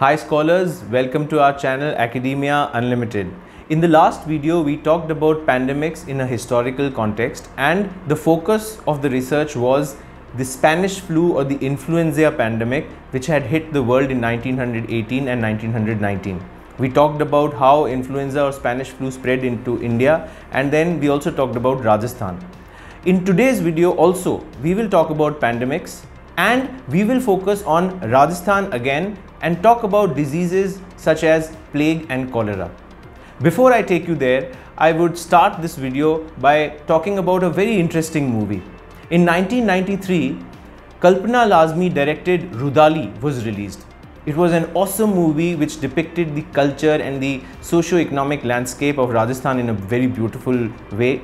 Hi scholars, welcome to our channel Academia Unlimited. In the last video, we talked about pandemics in a historical context, and the focus of the research was the Spanish flu or the influenza pandemic which had hit the world in 1918 and 1919. We talked about how influenza or Spanish flu spread into India, and then we also talked about Rajasthan. In today's video also, we will talk about pandemics and we will focus on Rajasthan again and talk about diseases such as plague and cholera. Before I take you there, I would start this video by talking about a very interesting movie. In 1993, Kalpana Lazmi directed Rudali was released. It was an awesome movie which depicted the culture and the socio-economic landscape of Rajasthan in a very beautiful way.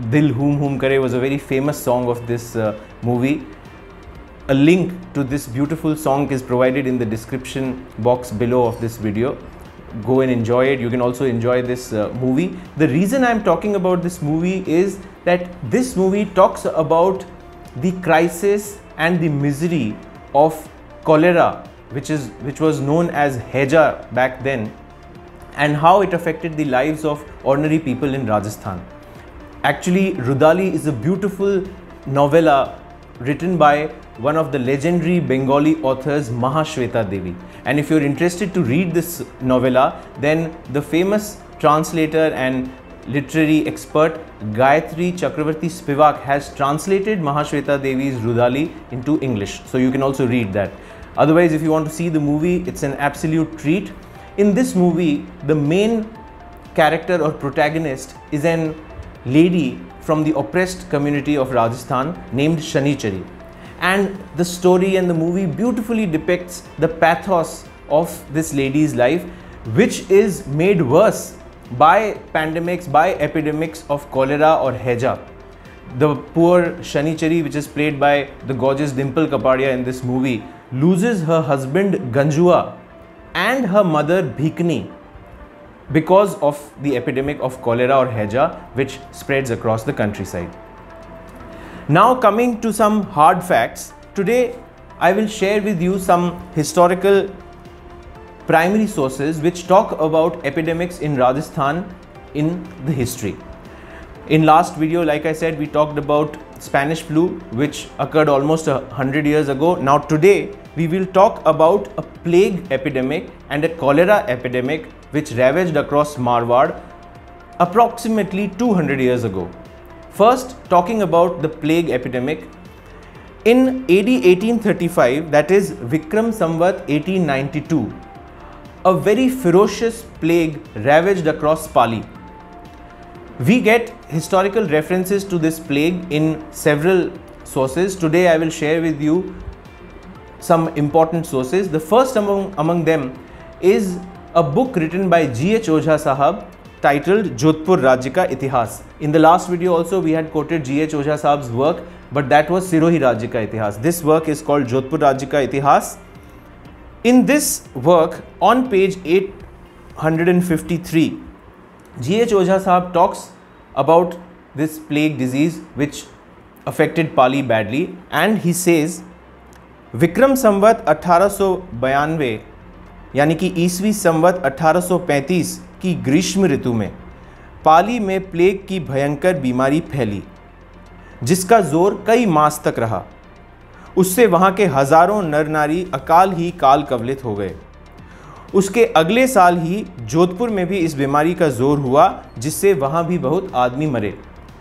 Dil Hoom Hoom Kare was a very famous song of this movie. A link to this beautiful song is provided in the description box below of this video. Go and enjoy it. You can also enjoy this movie. The reason I am talking about this movie is that this movie talks about the crisis and the misery of cholera, which was known as Heja back then, and how it affected the lives of ordinary people in Rajasthan. Actually, Rudali is a beautiful novella written by one of the legendary Bengali authors, Mahashweta Devi. And if you're interested to read this novella, then the famous translator and literary expert Gayatri Chakravarti Spivak has translated Mahashweta Devi's Rudali into English. So you can also read that. Otherwise, if you want to see the movie, it's an absolute treat. In this movie, the main character or protagonist is an lady from the oppressed community of Rajasthan named Shanichari. And the story and the movie beautifully depicts the pathos of this lady's life, which is made worse by pandemics, by epidemics of cholera or Heja. The poor Shanichari, which is played by the gorgeous Dimple Kapadia in this movie, loses her husband Ganjua and her mother Bhikni because of the epidemic of cholera or Heja, which spreads across the countryside. Now coming to some hard facts, today I will share with you some historical primary sources which talk about epidemics in Rajasthan in the history. In last video, like I said, we talked about Spanish flu, which occurred almost 100 years ago. Now today we will talk about a plague epidemic and a cholera epidemic which ravaged across Marwar approximately 200 years ago. First, talking about the plague epidemic. In AD 1835, that is Vikram Samvat 1892, a very ferocious plague ravaged across Pali. We get historical references to this plague in several sources. Today I will share with you some important sources. The first among them is a book written by G.H. Ojha Sahab titled Jodhpur Rajya Ka Itihas. In the last video also we had quoted G.H. Ojha Sahab's work, but that was Sirohi Rajya Ka Itihas. This work is called Jodhpur Rajya Ka Itihas. In this work, on page 853, G.H. Ojha Sahab talks about this plague disease which affected Pali badly, and he says Vikram Samvat 1892 यानी कि ईस्वी संवत 1835 की ग्रीष्म ऋतु में पाली में plague की भयंकर बीमारी फैली, जिसका जोर कई मास तक रहा। उससे वहाँ के हजारों नर नारी अकाल ही काल कवलित हो गए। उसके अगले साल ही जोधपुर में भी इस बीमारी का जोर हुआ, जिससे वहाँ भी बहुत आदमी मरे।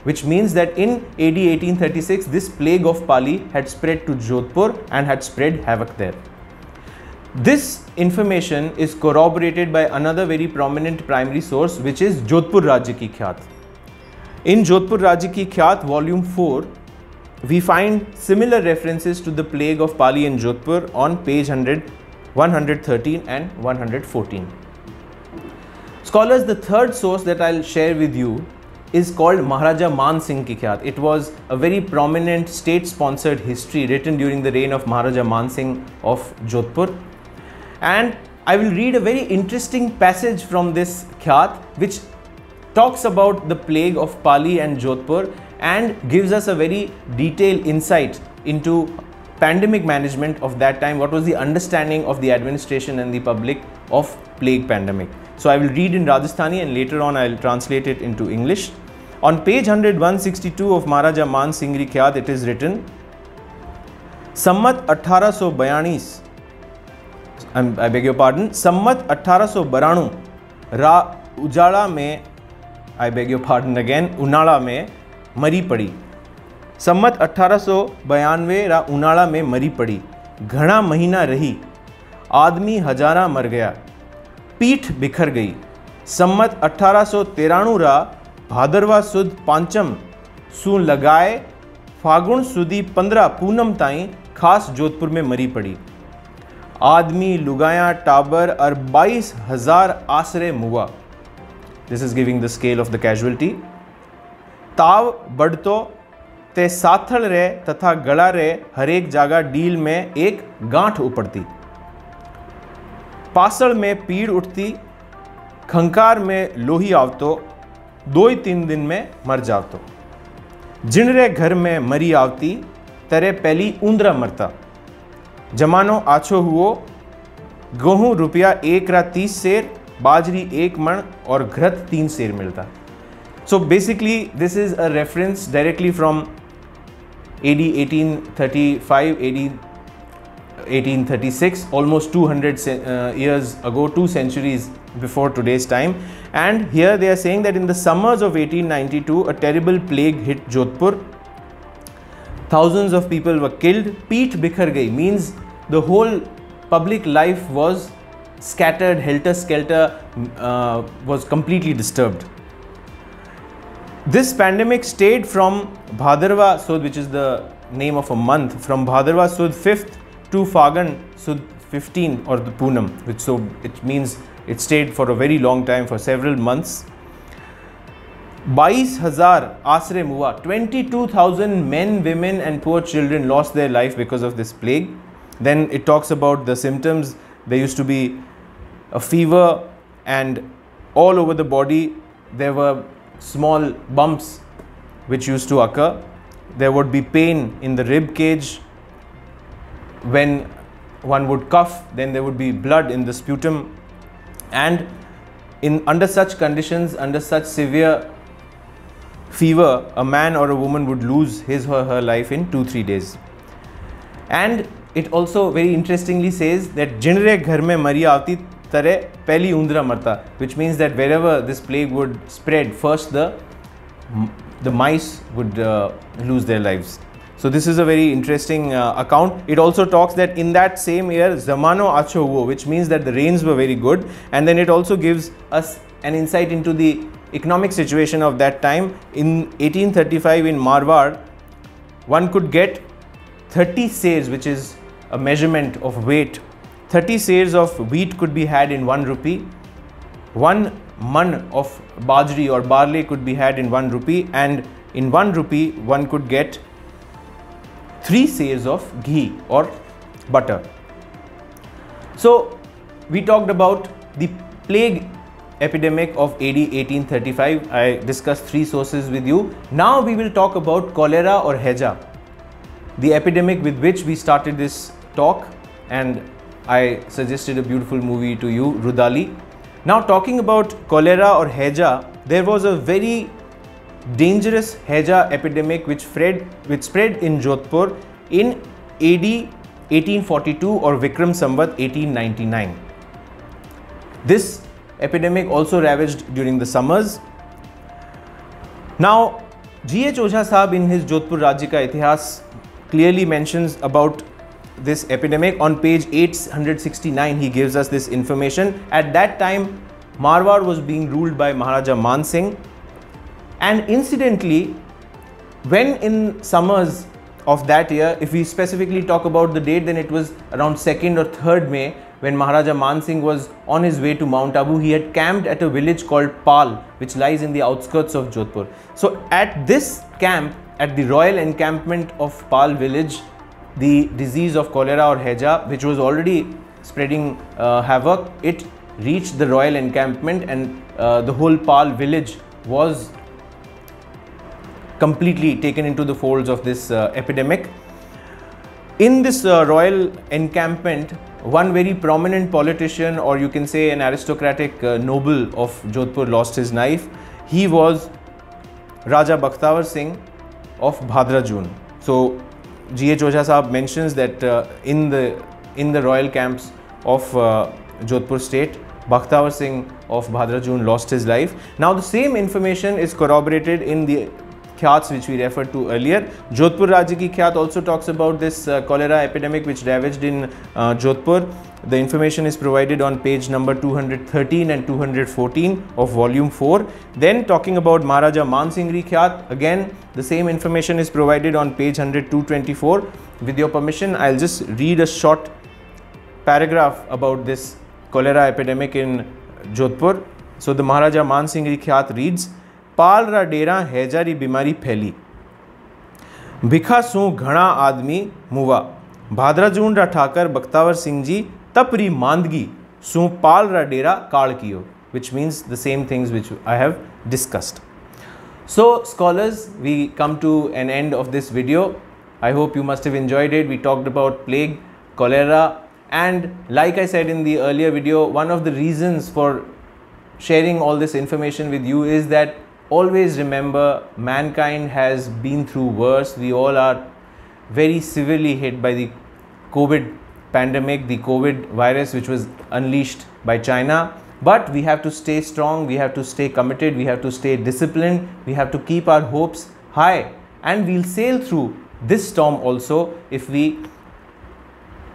Which means that in AD 1836 this plague of Pali had spread to Jodhpur and had spread havoc there. This information is corroborated by another very prominent primary source, which is Jodhpur Rajya Ki Khyat. In Jodhpur Rajya Ki Khyat volume 4, we find similar references to the plague of Pali in Jodhpur on page 113 and 114. Scholars, the third source that I'll share with you is called Maharaja Man Singh Ki Khyat. It was a very prominent state-sponsored history written during the reign of Maharaja Man Singh of Jodhpur. And I will read a very interesting passage from this Khyat which talks about the plague of Pali and Jodhpur and gives us a very detailed insight into pandemic management of that time, what was the understanding of the administration and the public of plague pandemic. So I will read in Rajasthani and later on I will translate it into English. On page 162 of Maharaja Man Singh Ri Khyat, it is written, Sammat 1842, I beg your pardon, Sammat 1892 रा उजाला में, I beg your pardon again, उनाला में मरी पड़ी. सम्मत 1892 रा उनाला में मरी पड़ी. घना महीना रही, आदमी हजारा मर गया, पीठ बिखर गई. सम्मत 1893 रा भादरवा सुद पांचम सू लगाए फागुन सुदी 15 पूनम ताई खास जोधपुर में मरी पड़ी. आदमी लुगाया टाबर और 22,000 आसरे मुआ. This is giving the scale of the casualty. ताव बढ़तो ते साथल रे तथा गला रे हरेक जागा डील में एक गांठ उपड़ती. पासड़ में पीड़ उठती, खंकार में लोही आवतो, 2-3 दिन में मर जावतो. जिनरे घर में मरी आवती, तेरे पहली ऊंदरा मरता. जमानो आछो हुओ, गेहूं रुपया 1 सेर, बाजरी 1 मण और घृत 3 सेर मिलता. So basically this is a reference directly from AD 1835, AD 1836, almost 200 years ago, 2 centuries before today's time. And here they are saying that in the summers of 1892, a terrible plague hit Jodhpur. Thousands of people were killed. Peeth bikhar gayi means the whole public life was scattered, helter-skelter, was completely disturbed. This pandemic stayed from Bhadarwa Sud, which is the name of a month, from Bhadarwa Sud 5th to Fagan Sud 15, or the Poonam, which so it means it stayed for a very long time, for several months. 22,000 asre muwa, 22,000 men, women and poor children lost their life because of this plague. Then it talks about the symptoms. There used to be a fever, and all over the body there were small bumps which used to occur. There would be pain in the rib cage. When one would cough, then there would be blood in the sputum, and under such conditions, under such severe fever, a man or a woman would lose his or her life in 2-3 days. And it also very interestingly says that jinre ghar mein mari aati tare pehli undra marta, which means that wherever this plague would spread, first the mice would lose their lives. So this is a very interesting account. It also talks that in that same year, zamano acho huo, which means that the rains were very good. And then it also gives us an insight into the economic situation of that time. In 1835 in Marwar, one could get 30 seers, which is a measurement of weight. 30 seers of wheat could be had in 1 rupee. 1 man of bajri or barley could be had in 1 rupee, and in 1 rupee one could get 3 seers of ghee or butter. So we talked about the plague epidemic of AD 1835. I discussed 3 sources with you. Now we will talk about cholera or heja, the epidemic with which we started this talk, and I suggested a beautiful movie to you, Rudali. Now talking about cholera or heja, there was a very dangerous heja epidemic which spread in Jodhpur in AD 1842 or Vikram Samvat 1899. This epidemic also ravaged during the summers. Now G.H. Ojha Sahab in his Jodhpur Rajya Ka Itihas clearly mentions about this epidemic. On page 869 he gives us this information. At that time Marwar was being ruled by Maharaja Man Singh, and incidentally, when in summers of that year, if we specifically talk about the date, then it was around 2nd or 3rd May, when Maharaja Man Singh was on his way to Mount Abu. He had camped at a village called Pal, which lies in the outskirts of Jodhpur. So at this camp, at the royal encampment of Pal village, the disease of cholera or heja, which was already spreading havoc, it reached the royal encampment, and the whole Pal village was completely taken into the folds of this epidemic. In this royal encampment, one very prominent politician, or you can say an aristocratic noble of Jodhpur, lost his life. He was Raja Bakhtawar Singh of Bhadrajun. So G.H. Ojha Sahab mentions that in the royal camps of Jodhpur state, Bakhtawar Singh of Bhadrajun lost his life. Now the same information is corroborated in the Khyats which we referred to earlier. Jodhpur Rajya Ki Khyat also talks about this cholera epidemic which ravaged in Jodhpur. The information is provided on page number 213 and 214 of volume 4. Then talking about Maharaja Mansingri Khyat, again the same information is provided on page 224. With your permission, I'll just read a short paragraph about this cholera epidemic in Jodhpur. So the Maharaja Mansingri Khyat reads, पाल रा डेरा हैजारी बीमारी फैली, भिखा सू घना आदमी मुवा, भाद्राजून रा ठाकर बख्तावर सिंह जी तपरी मांदगी सू पाल रा डेरा काल कियो, which means the same things which I have discussed. So scholars, we come to an end of this video. I hope you must have enjoyed it. We talked about plague, cholera, and like I said in the earlier video, one of the reasons for sharing all this information with you is that always remember, mankind has been through worse. We all are very severely hit by the COVID pandemic, the COVID virus which was unleashed by China. But we have to stay strong, we have to stay committed, we have to stay disciplined, we have to keep our hopes high, and we'll sail through this storm also if we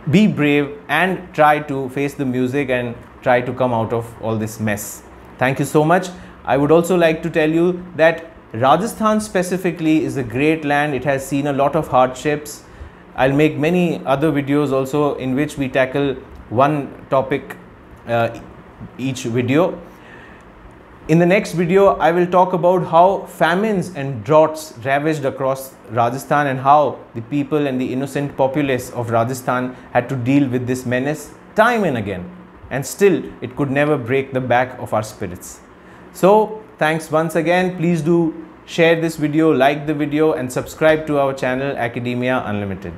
be brave and try to face the music and try to come out of all this mess. Thank you so much. I would also like to tell you that Rajasthan specifically is a great land. It has seen a lot of hardships. I'll make many other videos also in which we tackle one topic each video. In the next video, I will talk about how famines and droughts ravaged across Rajasthan and how the people and the innocent populace of Rajasthan had to deal with this menace time and again. And still, it could never break the back of our spirits. So, thanks once again. Please do share this video, like the video, and subscribe to our channel Academia Unlimited.